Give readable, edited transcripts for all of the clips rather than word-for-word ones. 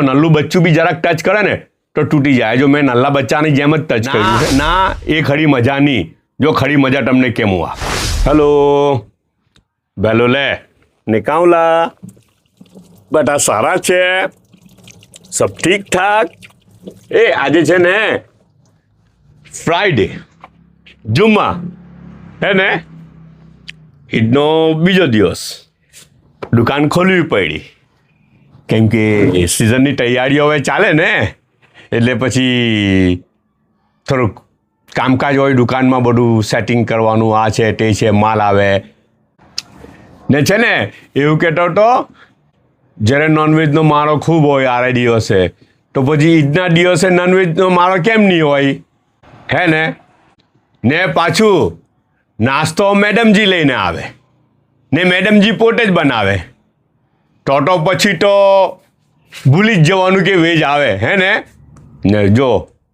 નલ્લું બચ્ચું બી જરાક ટચ કરે ને તો તૂટી જાય. જો મેં નલ્લા બચ્ચાની જેમ જ ટચ કર્યું છે ના. એ ખરી મજા નહીં. જો ખરી મજા તમને કેમ હુઆ. હેલો બેલો લે નિકાઉલા બટા સારા છે સબ ઠીક ઠાક. એ આજે છે ને ફ્રાઈડે જુમ્મા હે ને ઈદનો બીજો દિવસ દુકાન ખોલવી પડી કેમ કે સિઝનની તૈયારીઓ હવે ચાલે ને એટલે પછી થોડુંક કામકાજ હોય દુકાનમાં બધું સેટિંગ કરવાનું આ છે તે છે માલ આવે ને છે ને એવું કહેતો હતો જ્યારે નોનવેજનો મારો ખૂબ હોય આરે દિવસે તો પછી ઈદના દિવસે નોનવેજનો મારો કેમ નહીં હોય હે ને પાછું નાસ્તો મેડમજી લઈને આવે ને મેડમજી પોતે જ બનાવે તો પછી તો ભૂલી જ જવાનું કે વેજ આવે હે ને જો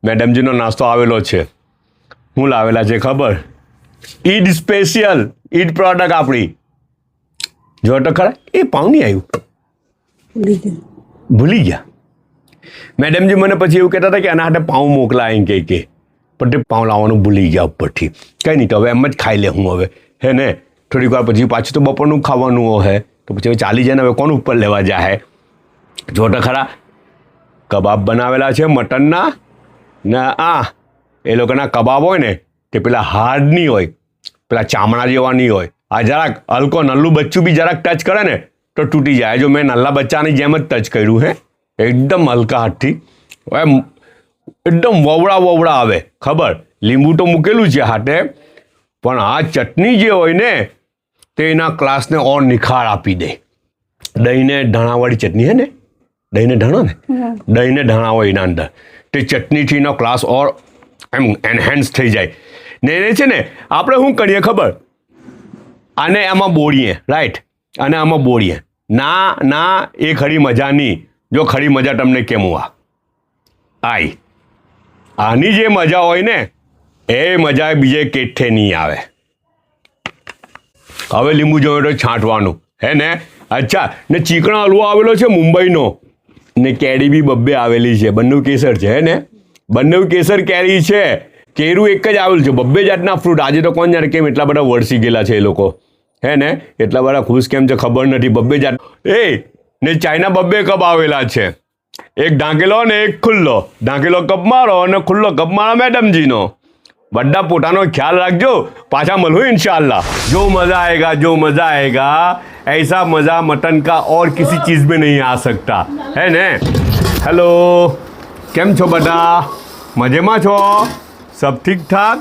મેડમજીનો નાસ્તો આવેલો છે. હું લાવેલા છે ખબર? ઈદ સ્પેશિયલ ઈદ પ્રોડક્ટ આપણી. જો તો ખરા એ પાઉં નહીં આવ્યું ભૂલી ગયા. મેડમજી મને પછી એવું કહેતા હતા કે આના હાથે પાઉં મોકલા એમ કે પણ તે પાઉં લાવવાનું ભૂલી ગયા ઉપરથી. કંઈ નહીં તો હવે એમ જ ખાઈ લે હું હવે હે ને થોડીક વાર પછી પાછું તો બપોરનું ખાવાનું હોય તો પછી હવે ચાલી જાય ને હવે કોણ ઉપર લેવા જાય. જો તો ખરા કબાબ બનાવેલા છે મટનના ને એ લોકોના કબાબ હોય ને તે પેલા હાર્ડ નહીં હોય પેલા ચામડા જેવા નહીં હોય. આ જરાક હલકો નલ્લું બચ્ચું બી જરાક ટચ કરે ને તો તૂટી જાય. જો મેં નલ્લા બચ્ચાની જેમ જ ટચ કર્યું હે એકદમ હલકા હાથથી. એમ એકદમ વવડા આવે ખબર. લીંબુ તો મૂકેલું છે હાથે પણ આ ચટણી જે હોય ને તે એના ક્લાસને ઓર નિખાર આપી દે. દહીંને ધાણાવાળી ચટણી હે ને દહીંને ધાણા ને દહીંને ધાણા હોય એના અંદર તે ચટણીથી એનો ક્લાસ ઓર એમ એનહેન્સ થઈ જાય ને એને છે ને આપણે શું કરીએ ખબર? આને આમાં બોળીએ રાઈટ અને આમાં બોળીએ ના એ ખરી મજા નહીં. જો ખરી મજા તમને કેમ હુઆ આઈ આની જે મજા હોય ને એ મજા બીજે કેઠે નહીં આવે. હવે લીંબુ જોઈએ તો છાંટવાનું હે ને. અચ્છા ને ચીકણા હલવો આવેલો છે મુંબઈનો ને કેરી બી બબ્બે આવેલી છે. બંને કેસર છે હે ને બંને કેસર કેરી છે. કેરું એક જ આવેલું છે બબ્બે જાતના ફ્રૂટ. આજે તો કોણ જાણે કેમ એટલા બધા વરસી ગયેલા છે એ લોકો હે ને એટલા બધા ખુશ કેમ છે ખબર નથી. બબ્બે જાત ને ચાઇના બબ્બે કપ આવેલા છે. એક ઢાંકેલો ને એક ખુલ્લો. ઢાંકેલો કપ મારો અને ખુલ્લો કપ મારા મેડમજીનો. બધા પોતાનો ખ્યાલ રાખજો. પાછા મળું इंशाल्लाह. जो मजा आएगा ऐसा मजा मटन का और किसी चीज में नहीं आ सकता है ने. હેલો કેમ છો બધા? મજેમાં છો? સબ ઠીક ઠાક?